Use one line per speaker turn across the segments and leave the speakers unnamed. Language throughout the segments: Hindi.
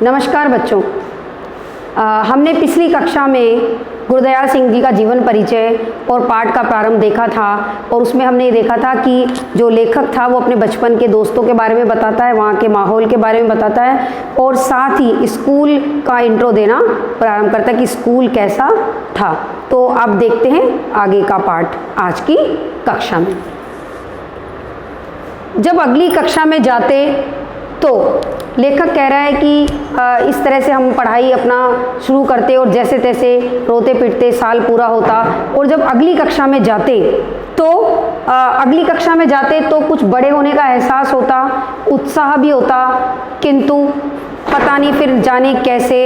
नमस्कार बच्चों। हमने पिछली कक्षा में गुरदयाल सिंह जी का जीवन परिचय और पाठ का प्रारंभ देखा था और उसमें हमने ये देखा था कि जो लेखक था वो अपने बचपन के दोस्तों के बारे में बताता है, वहाँ के माहौल के बारे में बताता है और साथ ही स्कूल का इंट्रो देना प्रारंभ करता है कि स्कूल कैसा था। तो अब देखते हैं आगे का पाठ आज की कक्षा में। जब अगली कक्षा में जाते तो लेखक कह रहा है कि इस तरह से हम पढ़ाई अपना शुरू करते और जैसे तैसे रोते पिटते साल पूरा होता और जब अगली कक्षा में जाते तो कुछ बड़े होने का एहसास होता, उत्साह भी होता, किंतु पता नहीं फिर जाने कैसे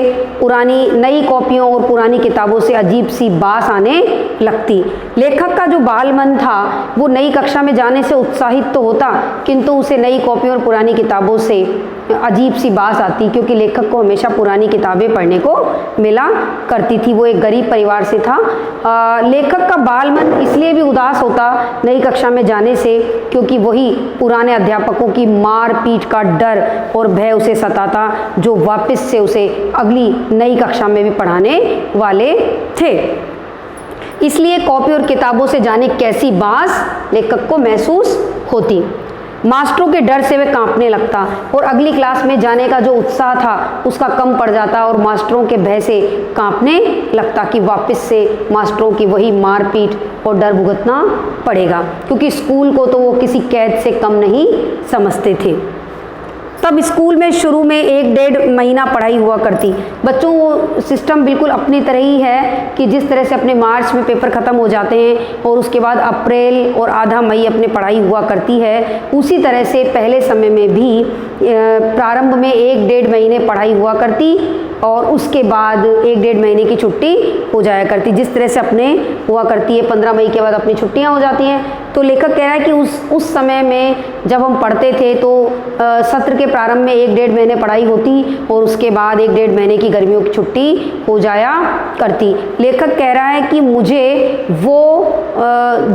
पुरानी नई कॉपियों और पुरानी किताबों से अजीब सी बास आने लगती। लेखक का जो बाल मन था वो नई कक्षा में जाने से उत्साहित तो होता, किंतु उसे नई कॉपियों और पुरानी किताबों से अजीब सी बास आती, क्योंकि लेखक को हमेशा पुरानी किताबें पढ़ने को मिला करती थी। वो एक गरीब परिवार से था। लेखक का बाल मन इसलिए भी उदास होता नई कक्षा में जाने से, क्योंकि वही पुराने अध्यापकों की मार पीट का डर और भय उसे सताता, जो वापस से उसे अगली नई कक्षा में भी पढ़ाने वाले थे। इसलिए कॉपी और किताबों से जाने कैसी बास लेखक को महसूस होती। मास्टरों के डर से वह कांपने लगता और अगली क्लास में जाने का जो उत्साह था उसका कम पड़ जाता और मास्टरों के भय से कांपने लगता कि वापस से मास्टरों की वही मारपीट और डर भुगतना पड़ेगा, क्योंकि स्कूल को तो वो किसी कैद से कम नहीं समझते थे। तब स्कूल में शुरू में 1-1.5 महीना पढ़ाई हुआ करती। बच्चों वो सिस्टम बिल्कुल अपनी तरह ही है कि जिस तरह से अपने मार्च में पेपर ख़त्म हो जाते हैं और उसके बाद अप्रैल और आधा मई अपने पढ़ाई हुआ करती है, उसी तरह से पहले समय में भी प्रारंभ में 1-1.5 महीने पढ़ाई हुआ करती और उसके बाद 1-1.5 महीने की छुट्टी हो जाया करती। जिस तरह से अपने हुआ करती है 15 मई के बाद अपनी छुट्टियां हो जाती हैं। तो लेखक कह रहा है कि उस समय में जब हम पढ़ते थे तो सत्र के प्रारंभ में 1-1.5 महीने पढ़ाई होती और उसके बाद 1-1.5 महीने की गर्मियों की छुट्टी हो जाया करती। लेखक कह रहा है कि मुझे वो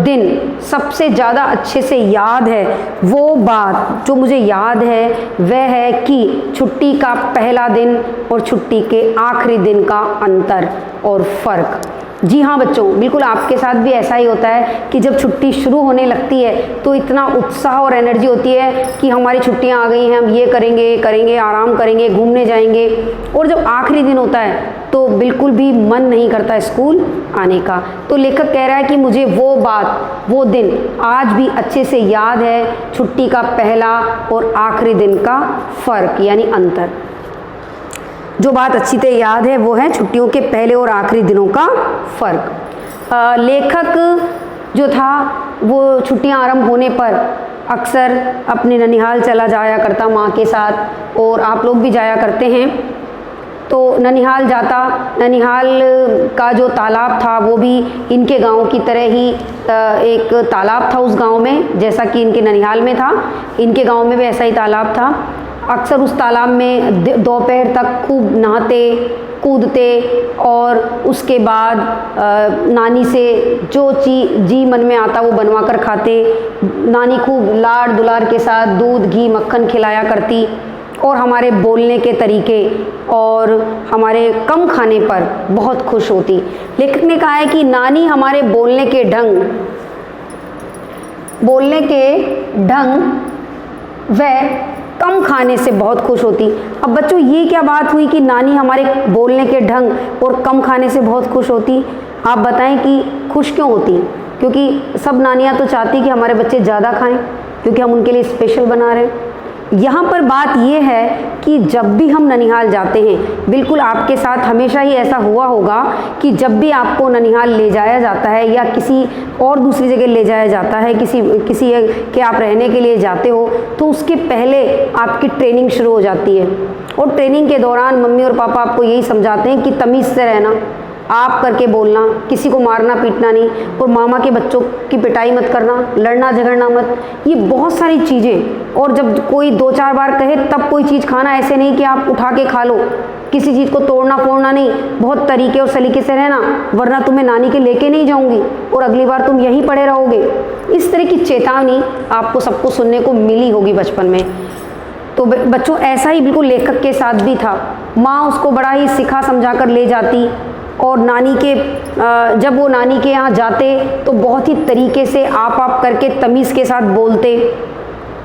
दिन सबसे ज़्यादा अच्छे से याद है। वो बात जो मुझे याद है वह है कि छुट्टी का पहला दिन और छुट्टी के आखिरी दिन का अंतर और फ़र्क। जी हाँ बच्चों, बिल्कुल आपके साथ भी ऐसा ही होता है कि जब छुट्टी शुरू होने लगती है तो इतना उत्साह और एनर्जी होती है कि हमारी छुट्टियां आ गई हैं, हम ये करेंगे, आराम करेंगे, घूमने जाएंगे। और जब आखिरी दिन होता है तो बिल्कुल भी मन नहीं करता स्कूल आने का। तो लेखक कह रहा है कि मुझे वो बात, वो दिन आज भी अच्छे से याद है, छुट्टी का पहला और आखिरी दिन का फ़र्क यानी अंतर। जो बात अच्छी तरह याद है वो है छुट्टियों के पहले और आखिरी दिनों का फ़र्क। लेखक जो था वो छुट्टियां आरंभ होने पर अक्सर अपने ननिहाल चला जाया करता माँ के साथ, और आप लोग भी जाया करते हैं। तो ननिहाल जाता, ननिहाल का जो तालाब था वो भी इनके गांव की तरह ही एक तालाब था उस गांव में, जैसा कि इनके ननिहाल में था। इनके गांव में भी ऐसा ही तालाब था। अक्सर उस तालाब में दोपहर तक खूब नहाते कूदते और उसके बाद नानी से जो जी मन में आता वो बनवा कर खाते। नानी खूब लाड़ दुलार के साथ दूध घी मक्खन खिलाया करती और हमारे बोलने के तरीके और हमारे कम खाने पर बहुत खुश होती। लेखक ने कहा है कि नानी हमारे बोलने के ढंग व कम खाने से बहुत खुश होती। अब बच्चों ये क्या बात हुई कि नानी हमारे बोलने के ढंग और कम खाने से बहुत खुश होती? आप बताएं कि खुश क्यों होती? क्योंकि सब नानियाँ तो चाहती कि हमारे बच्चे ज़्यादा खाएं, क्योंकि हम उनके लिए स्पेशल बना रहे हैं। यहाँ पर बात यह है कि जब भी हम ननिहाल जाते हैं, बिल्कुल आपके साथ हमेशा ही ऐसा हुआ होगा कि जब भी आपको ननिहाल ले जाया जाता है या किसी और दूसरी जगह ले जाया जाता है, किसी के आप रहने के लिए जाते हो, तो उसके पहले आपकी ट्रेनिंग शुरू हो जाती है। और ट्रेनिंग के दौरान मम्मी और पापा आपको यही समझाते हैं कि तमीज़ से रहना, आप करके बोलना, किसी को मारना पीटना नहीं, और मामा के बच्चों की पिटाई मत करना, लड़ना झगड़ना मत। ये बहुत सारी चीज़ें। और जब कोई 2-4 बार कहे तब कोई चीज़ खाना, ऐसे नहीं कि आप उठा के खा लो। किसी चीज़ को तोड़ना फोड़ना नहीं, बहुत तरीके और सलीके से रहना, वरना तुम्हें नानी के लेके नहीं जाऊंगी और अगली बार तुम यहीं पड़े रहोगे। इस तरह की चेतावनी आपको सबको सुनने को मिली होगी बचपन में। तो बच्चों ऐसा ही बिल्कुल लेखक के साथ भी था। माँ उसको बड़ा ही सिखा समझा कर ले जाती और नानी के जब वो नानी के यहाँ जाते तो बहुत ही तरीके से आप करके तमीज़ के साथ बोलते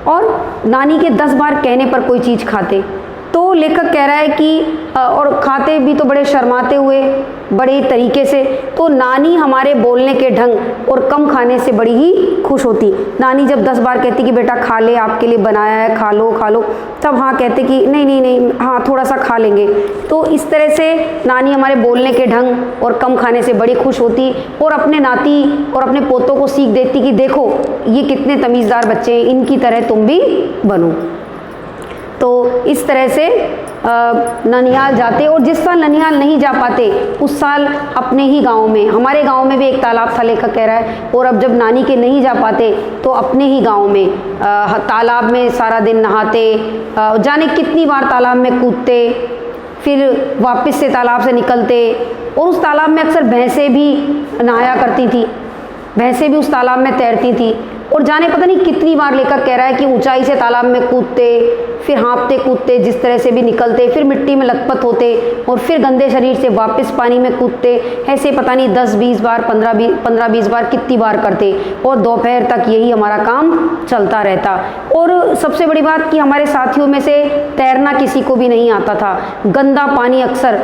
और नानी के 10 बार कहने पर कोई चीज़ खाते। तो लेखक कह रहा है कि और खाते भी तो बड़े शर्माते हुए, बड़े तरीके से। तो नानी हमारे बोलने के ढंग और कम खाने से बड़ी ही खुश होती। नानी जब 10 बार कहती कि बेटा खा ले, आपके लिए बनाया है, खा लो खा लो, तब हाँ कहते कि नहीं नहीं नहीं, हाँ थोड़ा सा खा लेंगे। तो इस तरह से नानी हमारे बोलने के ढंग और कम खाने से बड़ी खुश होती और अपने नाती और अपने पोतों को सीख देती कि देखो ये कितने तमीज़दार बच्चे हैं, इनकी तरह तुम भी बनो। तो इस तरह से ननिहाल जाते और जिस साल ननिहाल नहीं जा पाते उस साल अपने ही गांव में, हमारे गांव में भी एक तालाब था लेखक कह रहा है, और अब जब नानी के नहीं जा पाते तो अपने ही गांव में तालाब में सारा दिन नहाते, जाने कितनी बार तालाब में कूदते, फिर वापस से तालाब से निकलते। और उस तालाब में अक्सर भैंसें भी नहाया करती थी, भैंसें भी उस तालाब में तैरती थी। और जाने पता नहीं कितनी बार लेखक कह रहा है कि ऊंचाई से तालाब में कूदते, फिर हाँफते कूदते, जिस तरह से भी निकलते, फिर मिट्टी में लथपथ होते और फिर गंदे शरीर से वापस पानी में कूदते। ऐसे पता नहीं 10-20 बार, 15-20 बार कितनी बार करते और दोपहर तक यही हमारा काम चलता रहता। और सबसे बड़ी बात कि हमारे साथियों में से तैरना किसी को भी नहीं आता था। गंदा पानी अक्सर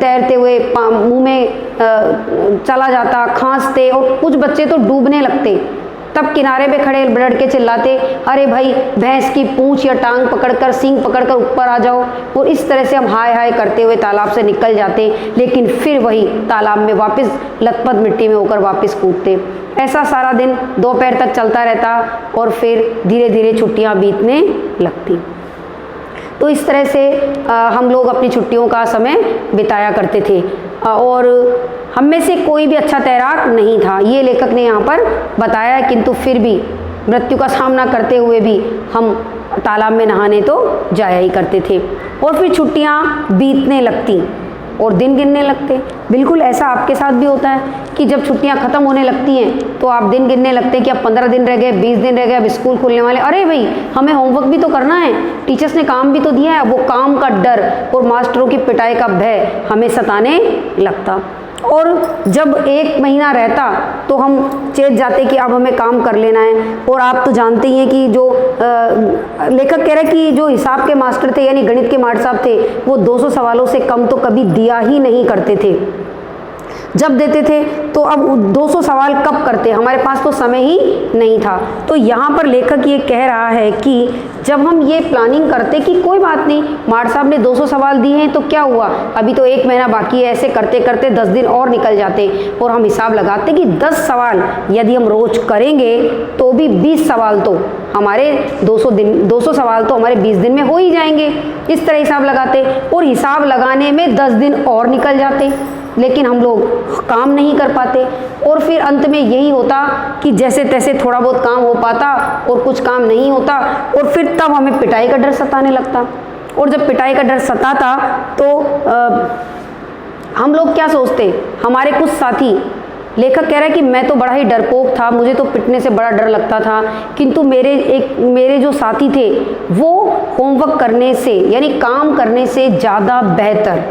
तैरते हुए मुँह में चला जाता, खांसते और कुछ बच्चे तो डूबने लगते। तब किनारे पे खड़े लड़ के चिल्लाते, अरे भाई भैंस की पूंछ या टांग पकड़कर, सींग पकड़कर ऊपर आ जाओ। और इस तरह से हम हाय हाय करते हुए तालाब से निकल जाते, लेकिन फिर वही तालाब में वापस लथपथ मिट्टी में होकर वापस कूदते। ऐसा सारा दिन दोपहर तक चलता रहता और फिर धीरे धीरे छुट्टियां बीतने लगती। तो इस तरह से हम लोग अपनी छुट्टियों का समय बिताया करते थे। और हम में से कोई भी अच्छा तैराक नहीं था, ये लेखक ने यहाँ पर बताया, किंतु फिर भी मृत्यु का सामना करते हुए भी हम तालाब में नहाने तो जाया ही करते थे। और फिर छुट्टियाँ बीतने लगती और दिन गिनने लगते। बिल्कुल ऐसा आपके साथ भी होता है कि जब छुट्टियां ख़त्म होने लगती हैं तो आप दिन गिनने लगते हैं कि अब 15 दिन रह गए, 20 दिन रह गए, अब स्कूल खुलने वाले, अरे भाई हमें होमवर्क भी तो करना है, टीचर्स ने काम भी तो दिया है। वो काम का डर और मास्टरों की पिटाई का भय हमें सताने लगता। और जब 1 महीना रहता तो हम चेत जाते कि अब हमें काम कर लेना है। और आप तो जानते ही हैं कि जो लेखक कह रहे हैं कि जो हिसाब के मास्टर थे यानी गणित के मास्टर साहब थे, वो 200 सवालों से कम तो कभी दिया ही नहीं करते थे। जब देते थे तो अब 200 सवाल कब करते, हमारे पास तो समय ही नहीं था। तो यहाँ पर लेखक ये कह रहा है कि जब हम ये प्लानिंग करते कि कोई बात नहीं, मार साहब ने 200 सवाल दिए हैं तो क्या हुआ, अभी तो 1 महीना बाकी है, ऐसे करते करते 10 दिन और निकल जाते और हम हिसाब लगाते कि 10 सवाल यदि हम रोज करेंगे तो भी 20 सवाल तो हमारे 200 सवाल तो हमारे 20 दिन में हो ही जाएंगे। इस तरह हिसाब लगाते और हिसाब लगाने में 10 दिन और निकल जाते, लेकिन हम लोग काम नहीं कर पाते। और फिर अंत में यही होता कि जैसे तैसे थोड़ा बहुत काम हो पाता और कुछ काम नहीं होता और फिर तब हमें पिटाई का डर सताने लगता। और जब पिटाई का डर सताता तो हम लोग क्या सोचते, हमारे कुछ साथी, लेखक कह रहा है कि मैं तो बड़ा ही डरपोक था, मुझे तो पिटने से बड़ा डर लगता था, किंतु मेरे जो साथी थे वो होमवर्क करने से यानी काम करने से ज़्यादा बेहतर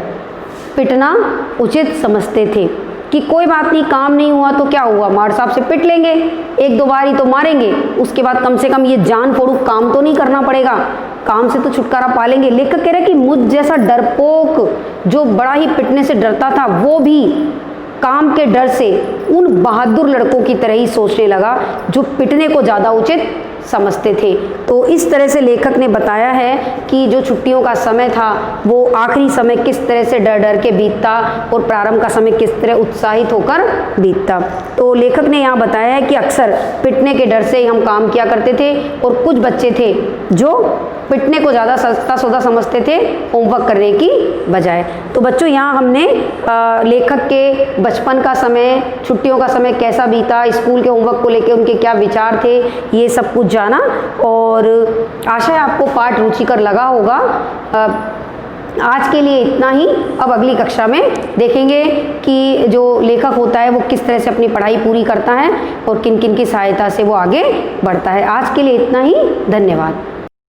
पिटना उचित समझते थे कि कोई बात नहीं, काम नहीं हुआ तो क्या हुआ, मार साहब से पिट लेंगे, 1-2 बार ही तो मारेंगे, उसके बाद कम से कम ये जान फोड़ू काम तो नहीं करना पड़ेगा, काम से तो छुटकारा पा लेंगे। लेखक कह रहे हैं कि मुझ जैसा डरपोक जो बड़ा ही पिटने से डरता था वो भी काम के डर से उन बहादुर लड़कों की तरह ही सोचने लगा जो पिटने को ज़्यादा उचित समझते थे। तो इस तरह से लेखक ने बताया है कि जो छुट्टियों का समय था वो आखिरी समय किस तरह से डर डर के बीतता और प्रारंभ का समय किस तरह उत्साहित होकर बीतता। तो लेखक ने यहाँ बताया है कि अक्सर पिटने के डर से ही हम काम किया करते थे और कुछ बच्चे थे जो पिटने को ज़्यादा सस्ता सौदा समझते थे होमवर्क करने की बजाय। तो बच्चों यहाँ हमने लेखक के बचपन का समय, छुट्टियों का समय कैसा बीता, स्कूल के होमवर्क को लेकर उनके क्या विचार थे, ये सब कुछ जाना। और आशा है आपको पाठ रुचिकर लगा होगा। आज के लिए इतना ही। अब अगली कक्षा में देखेंगे कि जो लेखक होता है वो किस तरह से अपनी पढ़ाई पूरी करता है और किन किन की सहायता से वो आगे बढ़ता है। आज के लिए इतना ही। धन्यवाद।